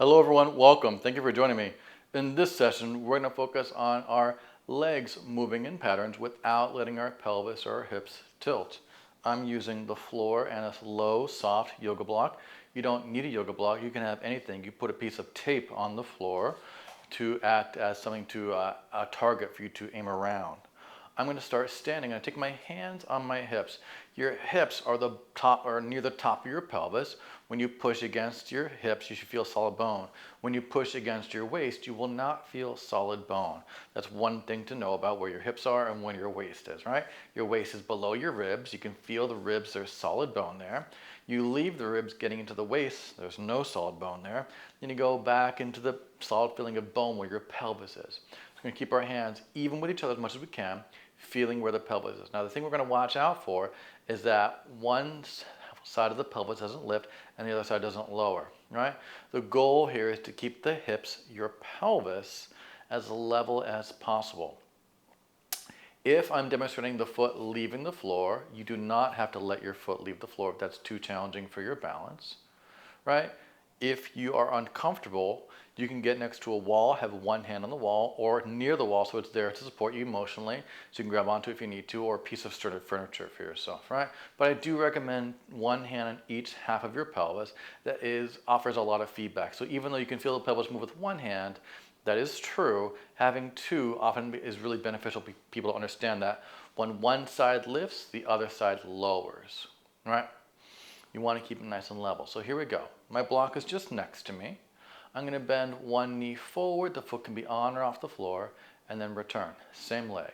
Hello everyone, welcome. Thank you for joining me. In this session, we're going to focus on our legs moving in patterns without letting our pelvis or our hips tilt. I'm using the floor and a low, soft yoga block. You don't need a yoga block. You can have anything. You put a piece of tape on the floor to act as something to a target for you to aim around. I'm going to start standing. I'm going to take my hands on my hips. Your hips are the top or near the top of your pelvis. When you push against your hips, you should feel solid bone. When you push against your waist, you will not feel solid bone. That's one thing to know about where your hips are and when your waist is, right? Your waist is below your ribs. You can feel the ribs, there's solid bone there. You leave the ribs getting into the waist, there's no solid bone there. Then you go back into the solid feeling of bone where your pelvis is. We're going to keep our hands even with each other as much as we can, feeling where the pelvis is. Now the thing we're going to watch out for is that one side of the pelvis doesn't lift and the other side doesn't lower, right? The goal here is to keep the hips, your pelvis, as level as possible. If I'm demonstrating the foot leaving the floor, you do not have to let your foot leave the floor if that's too challenging for your balance, right? If you are uncomfortable, you can get next to a wall, have one hand on the wall or near the wall so it's there to support you emotionally, so you can grab onto it if you need to, or a piece of sturdy furniture for yourself, right? But I do recommend one hand on each half of your pelvis. That offers a lot of feedback. So even though you can feel the pelvis move with one hand, that is true, having two often is really beneficial for people to understand that when one side lifts, the other side lowers, right? You want to keep it nice and level. So here we go. My block is just next to me. I'm going to bend one knee forward. The foot can be on or off the floor, and then return. Same leg.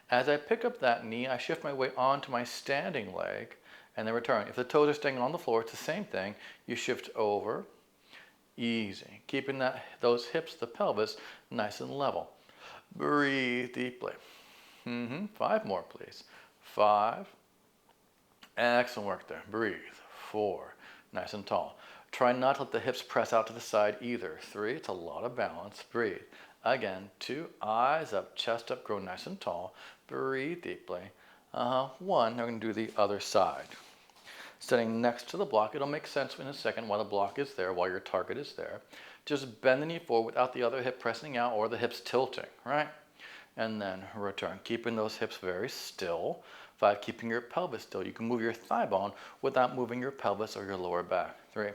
As I pick up that knee, I shift my weight onto my standing leg, and then return. If the toes are staying on the floor, it's the same thing. You shift over, easy. Keeping those hips, the pelvis, nice and level. Breathe deeply. 5 more, please. 5. Excellent work there. Breathe. 4. Nice and tall. Try not to let the hips press out to the side either. 3. It's a lot of balance. Breathe. Again. 2. Eyes up, chest up, grow nice and tall. Breathe deeply. 1. Now we're going to do the other side. Standing next to the block, it'll make sense in a second while the block is there, while your target is there. Just bend the knee forward without the other hip pressing out or the hips tilting, right? And then return, keeping those hips very still. 5, keeping your pelvis still. You can move your thigh bone without moving your pelvis or your lower back. 3,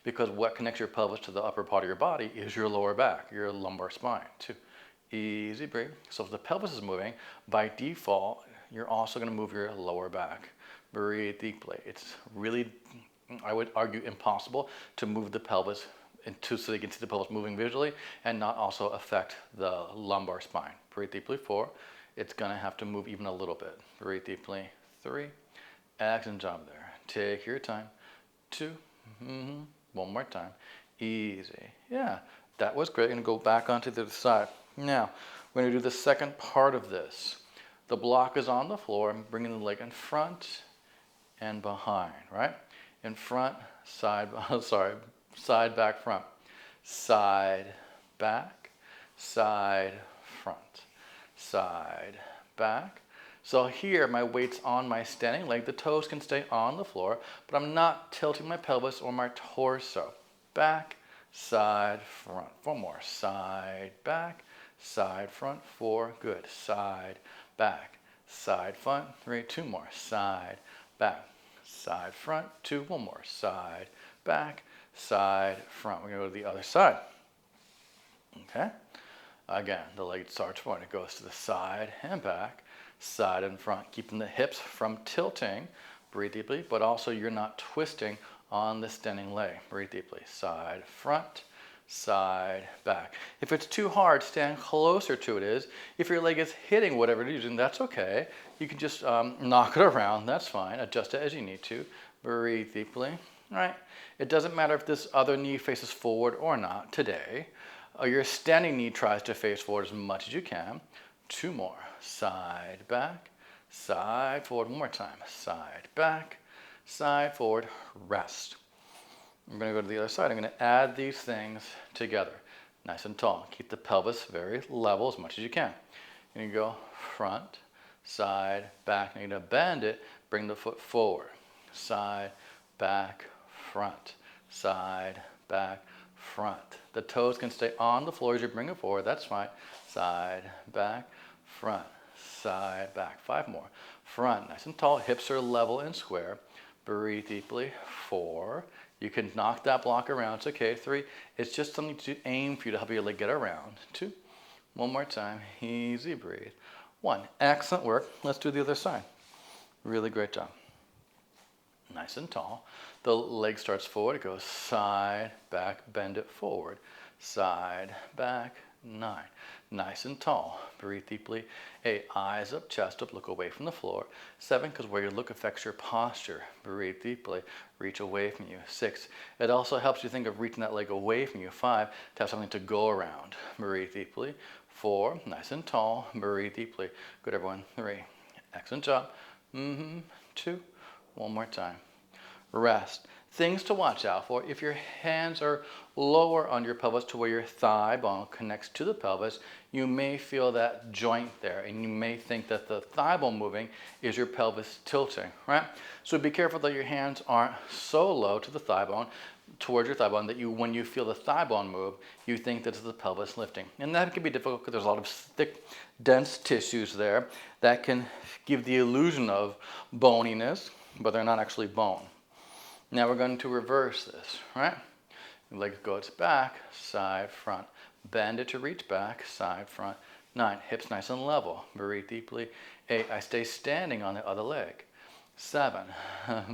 because what connects your pelvis to the upper part of your body is your lower back, your lumbar spine. 2, easy breathe. So if the pelvis is moving, by default, you're also going to move your lower back. Breathe deeply. It's really, I would argue, impossible to move the pelvis so you can see the pelvis moving visually and not also affect the lumbar spine. Breathe deeply. 4. It's going to have to move even a little bit. Breathe deeply. 3. Excellent job there. Take your time. 2. One more time. Easy. Yeah, that was great. I'm going to go back onto the other side. Now, we're going to do the second part of this. The block is on the floor. I'm bringing the leg in front and behind, right? In front, side, side, back, front. Side, back, side, front. Side, back. So here my weight's on my standing leg. The toes can stay on the floor, but I'm not tilting my pelvis or my torso. Back, side, front. 4 more. Side, back, side, front. 4. Good. Side, back, side, front. 3. 2 more. Side, back, side, front. 2. 1 more. Side, back, side, front. We're going to go to the other side. Okay. Again, the leg starts forward. It goes to the side and back, side and front, keeping the hips from tilting. Breathe deeply, but also you're not twisting on the standing leg. Breathe deeply. Side, front, side, back. If it's too hard, stand closer to it. If your leg is hitting whatever it is using, that's okay. You can just knock it around. That's fine. Adjust it as you need to. Breathe deeply. All right. It doesn't matter if this other knee faces forward or not today. Your standing knee tries to face forward as much as you can. 2 more. Side, back, side, forward. 1 more time. Side, back, side, forward. Rest. I'm going to go to the other side. I'm going to add these things together. Nice and tall. Keep the pelvis very level as much as you can. You're going to go front, side, back. Now you're going to bend it. Bring the foot forward. Side, back, front. Side, back, front. The toes can stay on the floor as you bring it forward. That's fine. Side, back, front, side, back. 5 more. Front, nice and tall. Hips are level and square. Breathe deeply. 4. You can knock that block around. It's okay. 3. It's just something to aim for you to help your leg get around. 2. One more time. Easy breathe. 1. Excellent work. Let's do the other side. Really great job. Nice and tall. The leg starts forward. It goes side, back, bend it forward. Side, back, 9. Nice and tall. Breathe deeply. 8. Eyes up, chest up, look away from the floor. 7, because where you look affects your posture. Breathe deeply. Reach away from you. 6. It also helps you think of reaching that leg away from you. 5, to have something to go around. Breathe deeply. 4, nice and tall. Breathe deeply. Good, everyone. 3. Excellent job. 2. One more time. Rest. Things to watch out for. If your hands are lower on your pelvis to where your thigh bone connects to the pelvis, you may feel that joint there, and you may think that the thigh bone moving is your pelvis tilting, right? So be careful that your hands aren't so low to the thigh bone, towards your thigh bone, that when you feel the thigh bone move, you think that it's the pelvis lifting. And that can be difficult because there's a lot of thick, dense tissues there that can give the illusion of boniness, but they're not actually bone. Now we're going to reverse this, right? The leg goes back, side, front. Bend it to reach back, side, front. 9, hips nice and level. Breathe deeply. 8, I stay standing on the other leg. 7,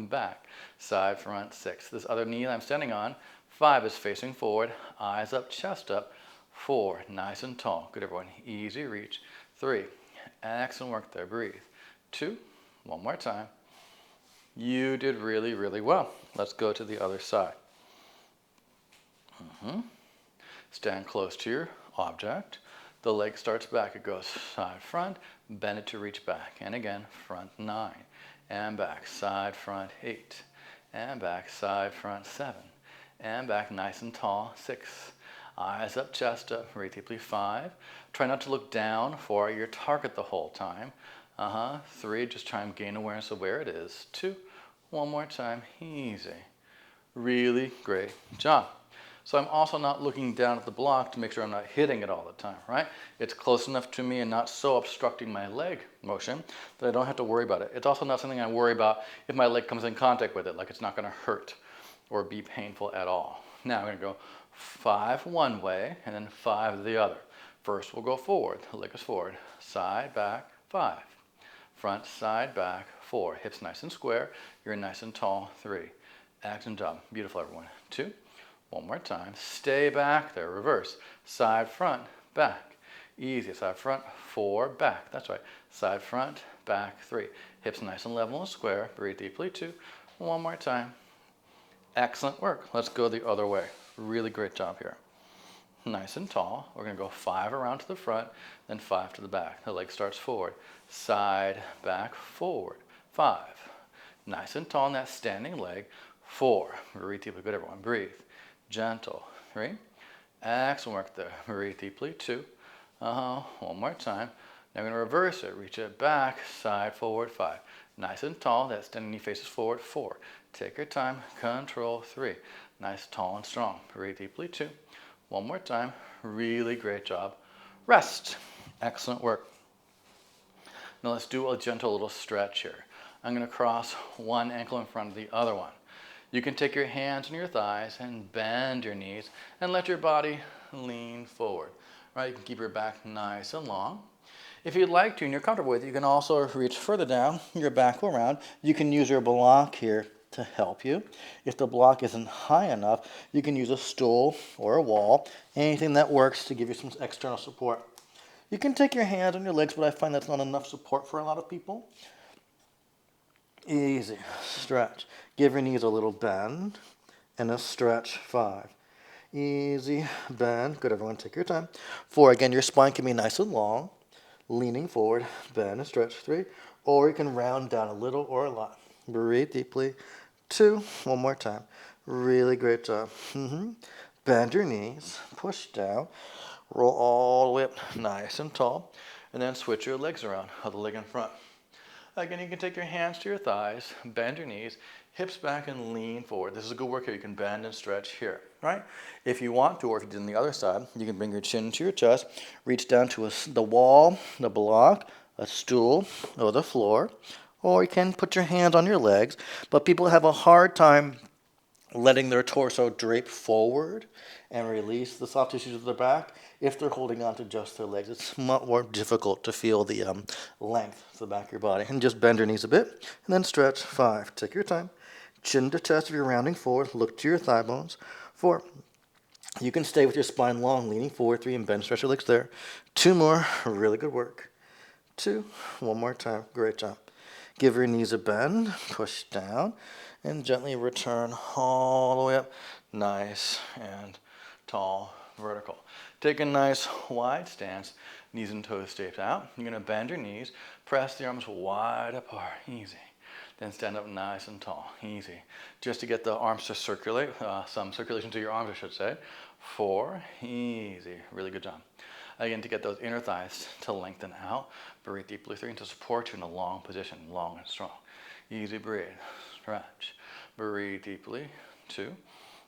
back, side, front. 6, this other knee I'm standing on. 5 is facing forward, eyes up, chest up. 4, nice and tall. Good, everyone. Easy reach. 3, excellent work there. Breathe. 2, one more time. You did really, really well. Let's go to the other side. Stand close to your object. The leg starts back. It goes side, front. Bend it to reach back. And again, front 9. And back, side, front 8. And back, side, front 7. And back, nice and tall, 6. Eyes up, chest up, breathe deeply, 5. Try not to look down for your target the whole time. 3, just try and gain awareness of where it is. 2, one more time, easy. Really great job. So I'm also not looking down at the block to make sure I'm not hitting it all the time, right? It's close enough to me and not so obstructing my leg motion that I don't have to worry about it. It's also not something I worry about if my leg comes in contact with it, like it's not gonna hurt or be painful at all. Now I'm gonna go 5 one way and then 5 the other. First we'll go forward, the leg is forward, side, back, 5. Front, side, back, 4. Hips nice and square, you're nice and tall, 3. Excellent job, beautiful everyone. 2, one more time, stay back there, reverse. Side, front, back, easy, side, front, 4, back, that's right. Side, front, back, 3. Hips nice and level and square, breathe deeply, 2. One more time. Excellent work, let's go the other way. Really great job here. Nice and tall. We're going to go 5 around to the front, then 5 to the back. The leg starts forward. Side, back, forward. 5. Nice and tall in that standing leg. 4. Breathe deeply. Good, everyone. Breathe. Gentle. 3. Excellent work there. Breathe deeply. 2. One more time. Now we're going to reverse it. Reach it back, side, forward. 5. Nice and tall. That standing knee faces forward. 4. Take your time. Control. 3. Nice, tall, and strong. Breathe deeply. 2. One more time. Really great job. Rest. Excellent work. Now let's do a gentle little stretch here. I'm going to cross one ankle in front of the other one. You can take your hands on your thighs and bend your knees and let your body lean forward. Right? You can keep your back nice and long. If you'd like to and you're comfortable with it, you can also reach further down. Your back will round. You can use your block here to help you. If the block isn't high enough, you can use a stool or a wall, anything that works to give you some external support. You can take your hands on your legs, but I find that's not enough support for a lot of people. Easy. Stretch. Give your knees a little bend and a stretch. 5. Easy. Bend. Good, everyone. Take your time. 4. Again, your spine can be nice and long. Leaning forward. Bend and stretch. 3. Or you can round down a little or a lot. Breathe deeply. 2. One more time. Really great job. Bend your knees. Push down. Roll all the way up nice and tall. And then switch your legs around. Other leg in front. Again, you can take your hands to your thighs. Bend your knees. Hips back and lean forward. This is a good work here. You can bend and stretch here. right? If you want to, or if you did on the other side, you can bring your chin to your chest, reach down to the wall, the block, a stool, or the floor, or you can put your hands on your legs, but people have a hard time letting their torso drape forward and release the soft tissues of the back if they're holding on to just their legs. It's much more difficult to feel the length of the back of your body. And just bend your knees a bit, and then stretch. 5, take your time. Chin to chest if you're rounding forward. Look to your thigh bones. 4, you can stay with your spine long, leaning forward. 3, and bend, stretch your legs there. 2 more, really good work. 2, one more time, great job. Give your knees a bend, push down, and gently return all the way up. Nice and tall, vertical. Take a nice wide stance, knees and toes stayed out. You're going to bend your knees, press the arms wide apart, easy. Then stand up nice and tall, easy. Just to get the arms to circulate, some circulation to your arms, I should say. 4, easy, really good job. Again, to get those inner thighs to lengthen out, breathe deeply. 3, and to support you in a long position, long and strong. Easy breathe, stretch, breathe deeply. 2,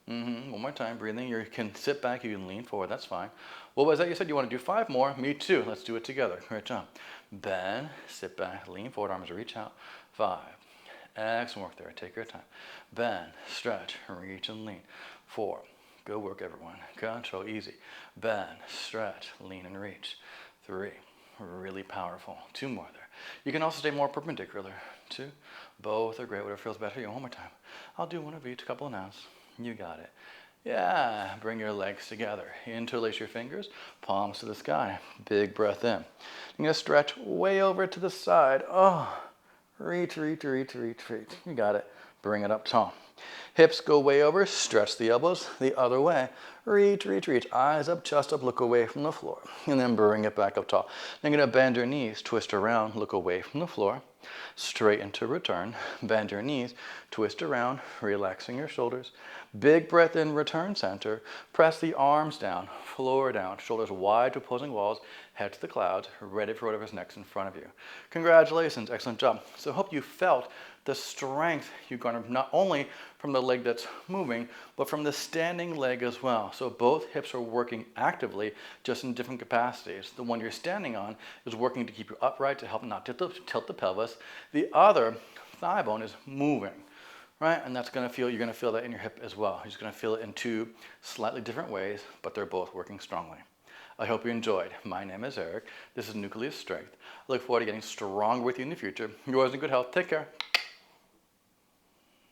one more time, breathing. You can sit back, you can lean forward, that's fine. What was that you said? You want to do 5 more? Me too, let's do it together. Great job. Bend, sit back, lean forward, arms reach out. 5, excellent work there, take your time. Bend, stretch, reach and lean. 4, good work everyone, control, easy. Bend, stretch, lean and reach. 3, really powerful. 2 more there. You can also stay more perpendicular. 2, both are great, whatever feels better for you. One more time. I'll do one of each, couple of nows. You got it. Yeah, bring your legs together. Interlace your fingers, palms to the sky. Big breath in. You're gonna stretch way over to the side. Oh, reach, reach, reach, reach, reach. You got it. Bring it up tall. Hips go way over, stretch the elbows the other way. Reach, reach, reach. Eyes up, chest up, look away from the floor. And then bring it back up tall. Then you're gonna bend your knees, twist around, look away from the floor. Straighten to return. Bend your knees, twist around, relaxing your shoulders. Big breath in, return center. Press the arms down, floor down, shoulders wide to opposing walls, head to the clouds, ready for whatever's next in front of you. Congratulations, excellent job. So I hope you felt the strength you garner not only from the leg that's moving, but from the standing leg as well. So both hips are working actively, just in different capacities. The one you're standing on is working to keep you upright to help not tilt the pelvis. The other thigh bone is moving, right? And that's gonna feel, you're gonna feel that in your hip as well. You're just gonna feel it in 2 slightly different ways, but they're both working strongly. I hope you enjoyed. My name is Eric. This is Nucleus Strength. I look forward to getting stronger with you in the future. You're always in good health. Take care.